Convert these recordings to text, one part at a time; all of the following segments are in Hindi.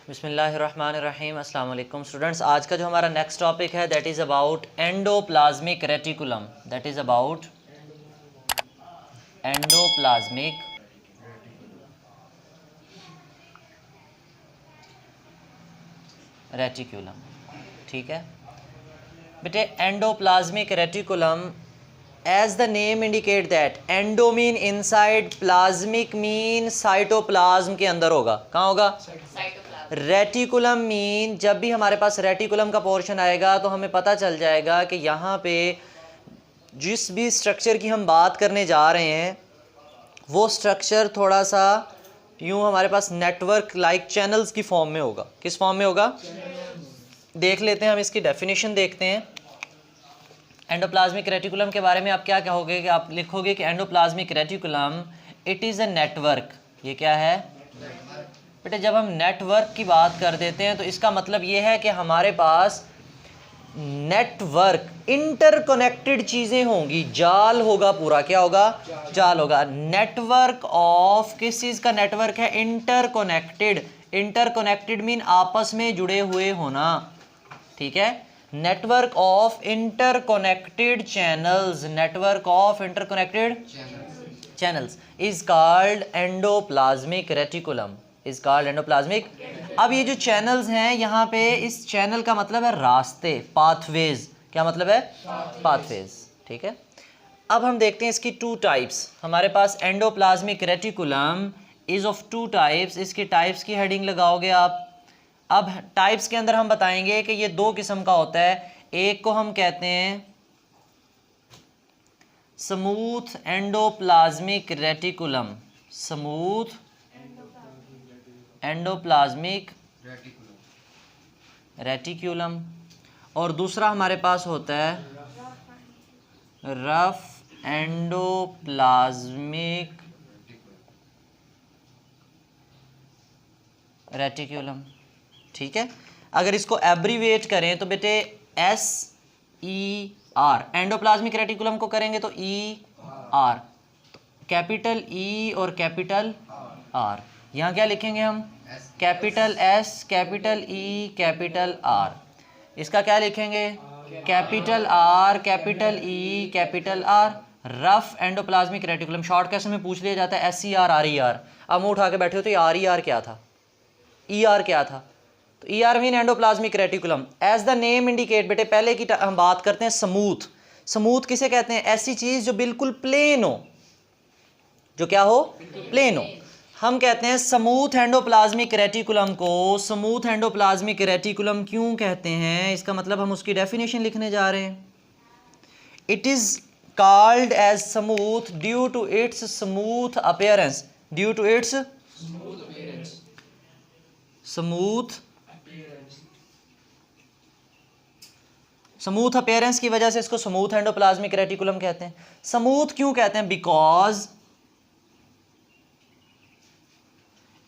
बिस्मिल्लाहिर्रहमानिर्रहीम। अस्सलाम वालेकुम स्टूडेंट्स। आज का जो हमारा नेक्स्ट टॉपिक है that is about endoplasmic reticulum. That is about endoplasmic reticulum. ठीक है बेटे, endoplasmic reticulum as the name indicate that endo mean inside, plasmic mean cytoplasm के अंदर होगा। कहाँ होगा? रेटिकुलम मीन जब भी हमारे पास रेटिकुलम का पोर्शन आएगा तो हमें पता चल जाएगा कि यहाँ पे जिस भी स्ट्रक्चर की हम बात करने जा रहे हैं वो स्ट्रक्चर थोड़ा सा यूँ हमारे पास नेटवर्क लाइक चैनल्स की फॉर्म में होगा। किस फॉर्म में होगा? देख लेते हैं, हम इसकी डेफिनेशन देखते हैं। एंडोप्लाज्मिक रेटिकुलम के बारे में आप क्या कहोगे? कि आप लिखोगे कि endoplasmic reticulum it is a network. ये क्या है बेटे? जब हम नेटवर्क की बात कर देते हैं तो इसका मतलब ये है कि हमारे पास नेटवर्क इंटरकनेक्टेड चीज़ें होंगी, जाल होगा पूरा। क्या होगा? जाल होगा। नेटवर्क ऑफ किस चीज़ का नेटवर्क है? इंटरकनेक्टेड। इंटरकनेक्टेड मीन आपस में जुड़े हुए होना। ठीक है, network of interconnected channels, network of interconnected channels is called endoplasmic reticulum, is called endoplasmic. अब ये जो चैनल्स हैं यहाँ पे, इस चैनल का मतलब है रास्ते, पाथवेज। क्या मतलब है? पाथवेज। ठीक है, अब हम देखते हैं इसकी टू टाइप्स। हमारे पास endoplasmic reticulum is of two types. इसकी टाइप्स की हेडिंग लगाओगे आप। अब टाइप्स के अंदर हम बताएंगे कि ये दो किस्म का होता है। एक को हम कहते हैं smooth endoplasmic reticulum, smooth endoplasmic reticulum, और दूसरा हमारे पास होता है रफ एंडोप्लाज्मिक रेटिकुलम। ठीक है, अगर इसको एब्रीवेट करें तो बेटे SER, एंडोप्लाज्मिक रेटिकुलम को करेंगे तो ER, कैपिटल E और कैपिटल R। यहाँ क्या लिखेंगे हम? Capital S, capital E, capital R। इसका क्या लिखेंगे? Capital R, capital E, capital R। Rough endoplasmic reticulum short कैसे में पूछ लिया जाता है SER RER। अब मुँह उठा के बैठे हो तो RER क्या था, ER क्या था? तो ER mean endoplasmic reticulum. As the name indicate बेटे, पहले की हम बात करते हैं स्मूथ। स्मूथ किसे कहते हैं? ऐसी चीज जो बिल्कुल प्लेन हो। जो क्या हो? प्लेन हो। हम कहते हैं स्मूथ एंडोप्लाज्मिक रेटिकुलम को स्मूथ एंडोप्लाज्मिक रेटिकुलम क्यों कहते हैं? इसका मतलब हम उसकी डेफिनेशन लिखने जा रहे हैं। It is called as smooth due to its smooth appearance, due to its smooth appearance की वजह से इसको स्मूथ एंडोप्लाज्मिक रेटिकुलम कहते हैं। स्मूथ क्यों कहते हैं? Because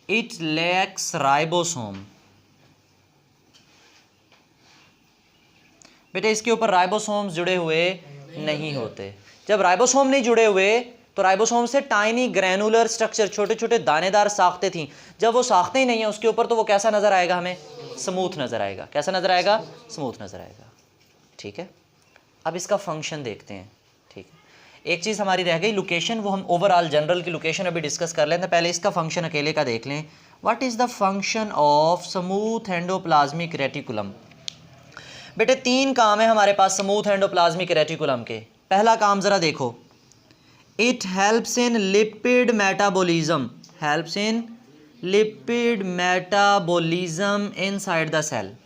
it lacks ribosome. बेटे इसके ऊपर राइबोसोम्स जुड़े हुए नहीं होते। जब राइबोसोम नहीं जुड़े हुए तो राइबोसोम से टाइनी ग्रैनुलर स्ट्रक्चर, छोटे छोटे दानेदार साख्तें थी। जब वो साख्तें ही नहीं है उसके ऊपर तो वो कैसा नजर आएगा? हमें स्मूथ नजर आएगा। कैसा नजर आएगा? स्मूथ नजर आएगा। ठीक है, अब इसका फंक्शन देखते हैं। ठीक है, एक चीज़ हमारी रह गई लोकेशन, वो हम ओवरऑल जनरल की लोकेशन अभी डिस्कस कर लेते हैं। पहले इसका फंक्शन अकेले का देख लें। What is the function of smooth endoplasmic reticulum? बेटे तीन काम है हमारे पास स्मूथ एंडोप्लाज्मिक रेटिकुलम के। पहला काम ज़रा देखो, it helps in lipid metabolism, helps in lipid metabolism inside the cell.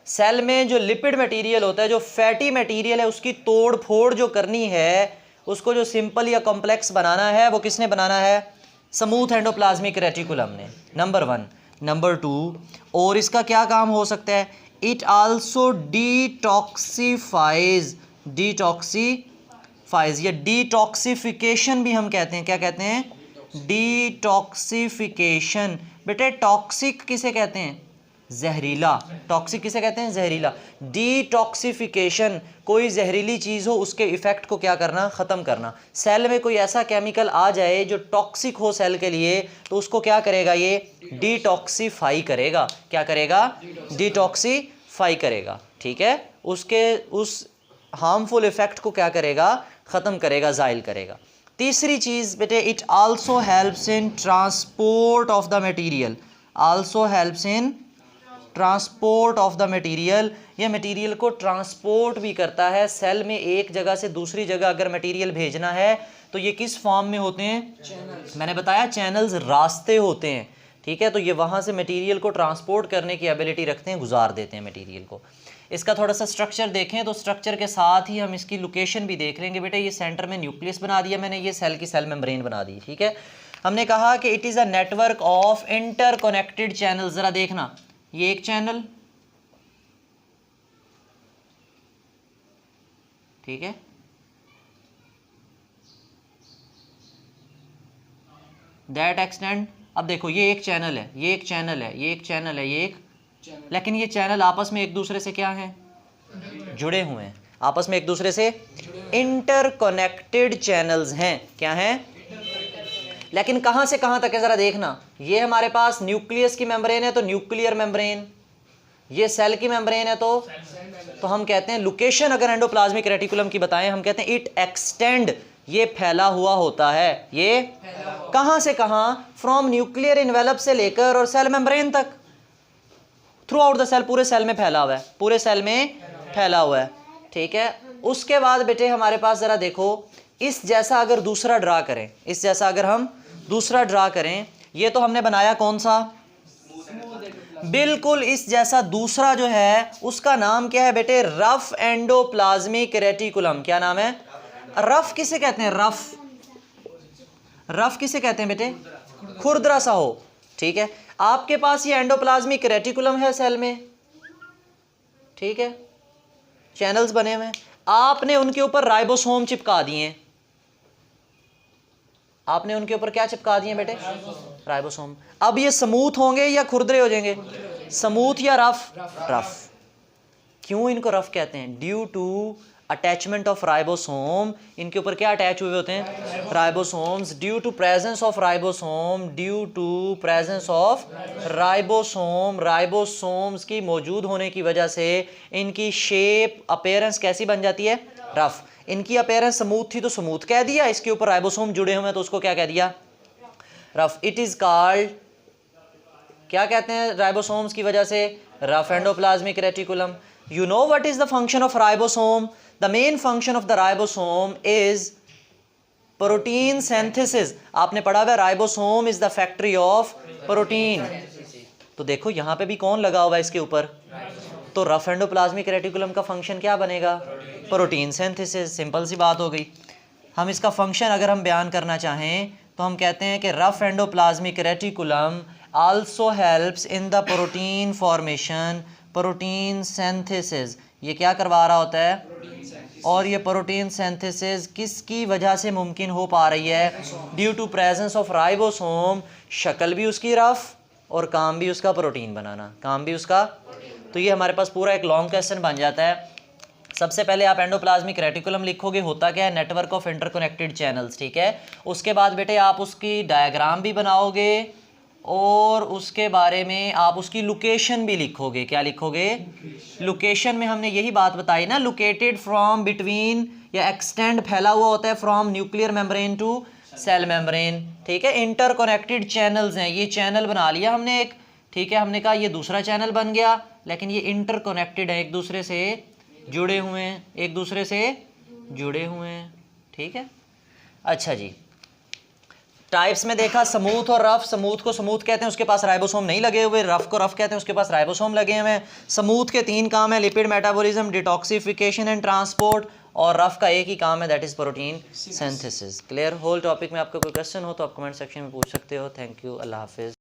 Cell में जो लिपिड मटेरियल होता है, जो फैटी मटेरियल है, उसकी तोड़ फोड़ जो करनी है, उसको जो सिंपल या कॉम्प्लेक्स बनाना है, वो किसने बनाना है? स्मूथ एंडोप्लाज्मिक रेटिकुलम ने। नंबर 1। नंबर 2, और इसका क्या काम हो सकता है? इट आल्सो डिटॉक्सिफाइज, डिटॉक्सीफाइज या डिटॉक्सिफिकेशन भी हम कहते हैं। क्या कहते हैं? डिटॉक्सिफिकेशन। बेटे टॉक्सिक किसे कहते हैं? जहरीला, टॉक्सिक किसे कहते हैं, जहरीला। डिटॉक्सिफिकेशन, कोई जहरीली चीज़ हो उसके इफेक्ट को क्या करना, ख़त्म करना। सेल में कोई ऐसा केमिकल आ जाए जो टॉक्सिक हो सेल के लिए, तो उसको क्या करेगा, ये डिटॉक्सीफाई करेगा। क्या करेगा, डिटॉक्सीफाई करेगा, ठीक है। उसके उस हार्मफुल इफेक्ट को क्या करेगा, ख़त्म करेगा, ज़ाइल करेगा। तीसरी चीज़ बेटे, it also helps in transport of the material, also helps in transport of the material, ये मटेरियल को ट्रांसपोर्ट भी करता है। सेल में एक जगह से दूसरी जगह अगर मटेरियल भेजना है तो ये किस फॉर्म में होते हैं, मैंने बताया चैनल्स, रास्ते होते हैं, ठीक है। तो ये वहाँ से मटेरियल को ट्रांसपोर्ट करने की एबिलिटी रखते हैं, गुजार देते हैं मटेरियल को। इसका थोड़ा सा स्ट्रक्चर देखें तो स्ट्रक्चर के साथ ही हम इसकी लोकेशन भी देख लेंगे। बेटे ये सेंटर में न्यूक्लियस बना दिया मैंने, ये सेल की सेल मेम्ब्रेन बना दी, ठीक है। हमने कहा कि it is a network of interconnected channel. ज़रा देखना, ये एक चैनल, ठीक है, दैट एक्सटेंड। अब देखो ये एक चैनल है, ये एक चैनल है, ये एक चैनल है, ये एक, लेकिन ये चैनल आपस में एक दूसरे से क्या हैं, जुड़े हुए हैं, आपस में एक दूसरे से इंटरकनेक्टेड चैनल्स हैं। क्या हैं, लेकिन कहाँ से कहाँ तक है, ज़रा देखना। ये हमारे पास न्यूक्लियस की मेम्ब्रेन है तो न्यूक्लियर मेम्ब्रेन, ये सेल की मेम्ब्रेन है तो हम कहते हैं लोकेशन, अगर एंडोप्लाज्मिक रेटिकुलम की बताएं, हम कहते हैं इट एक्सटेंड, ये फैला हुआ होता है। ये कहाँ से कहाँ, फ्रॉम न्यूक्लियर इन्वेलप से लेकर और सेल मेम्ब्रेन तक, थ्रू आउट द सेल, पूरे सेल में फैला हुआ है, पूरे सेल में फैला हुआ है, ठीक है। उसके बाद बेटे हमारे पास ज़रा देखो, इस जैसा अगर दूसरा ड्रा करें, इस जैसा अगर हम दूसरा ड्रा करें, ये तो हमने बनाया कौन सा, बिल्कुल इस जैसा दूसरा जो है उसका नाम क्या है बेटे, रफ एंडोप्लाज्मिक रेटिकुलम। क्या नाम है, रफ किसे कहते हैं, रफ किसे कहते हैं बेटे, खुरदरा सा हो, ठीक है। आपके पास ये एंडोप्लाज्मिक रेटिकुलम है सेल में, ठीक है, चैनल्स बने हुए हैं, आपने उनके ऊपर राइबोसोम चिपका दिए, आपने उनके ऊपर क्या चिपका दिए बेटे, राइबोसोम। अब ये स्मूथ होंगे या खुरदरे हो जाएंगे, स्मूथ या रफ, रफ। क्यों इनको रफ कहते हैं, due to attachment of ribosome, इनके ऊपर क्या अटैच हुए होते हैं, ribosomes. Due to presence of ribosome, due to presence of ribosome, ribosomes की मौजूद होने की वजह से इनकी शेप, अपीयरेंस कैसी बन जाती है, रफ। इनकी अपीयरेंस स्मूथ थी तो स्मूथ कह दिया, इसके ऊपर राइबोसोम जुड़े हुए हैं तो उसको क्या कह दिया, रफ। इट इज कॉल्ड, क्या कहते हैं राइबोसोम्स की वजह से, rough endoplasmic reticulum. You know what is the function of ribosome, the main function of the ribosome is protein synthesis. आपने पढ़ा हुआ है ribosome is the factory of protein. तो देखो यहाँ पे भी कौन लगा हुआ है इसके ऊपर, तो रफ एंडोप्लाज्मिक रेटिकुलम का फंक्शन क्या बनेगा, प्रोटीन सिंथेसिस। सिंपल सी बात हो गई। हम इसका फंक्शन अगर हम बयान करना चाहें तो हम कहते हैं कि rough endoplasmic reticulum also helps in the protein formation, protein synthesis. ये क्या करवा रहा होता है, और ये प्रोटीन सिंथेसिस किसकी वजह से मुमकिन हो पा रही है, due to presence of ribosome. शक्ल भी उसकी रफ और काम भी उसका प्रोटीन बनाना, काम भी उसका। तो ये हमारे पास पूरा एक लॉन्ग क्वेश्चन बन जाता है। सबसे पहले आप एंडोप्लाज्मिक रेटिकुलम लिखोगे, होता क्या है, नेटवर्क ऑफ इंटरकनेक्टेड चैनल्स, ठीक है। उसके बाद बेटे आप उसकी डायग्राम भी बनाओगे और उसके बारे में आप उसकी लोकेशन भी लिखोगे। क्या लिखोगे, लोकेशन में हमने यही बात बताई ना, लोकेटेड फ्रॉम बिटवीन, या एक्सटेंड फैला हुआ होता है from nuclear membrane to cell membrane, ठीक है। इंटरकनेक्टेड चैनल्स हैं, ये चैनल बना लिया हमने एक, ठीक है। हमने कहा ये दूसरा चैनल बन गया, लेकिन ये इंटरकनेक्टेड है, एक दूसरे से जुड़े हुए हैं, एक दूसरे से जुड़े हुए हैं, ठीक है। अच्छा जी, टाइप्स में देखा स्मूथ और रफ। स्मूथ को स्मूथ कहते हैं, उसके पास राइबोसोम नहीं लगे हुए। रफ को रफ कहते हैं, उसके पास राइबोसोम लगे हुए हैं। स्मूथ के 3 काम है, lipid metabolism, detoxification and transport, और रफ का एक ही काम है, that is protein synthesis. Clear. Whole topic में आपका कोई क्वेश्चन हो तो आप कमेंट सेक्शन में पूछ सकते हो। थैंक यू, अल्लाह हाफिज़।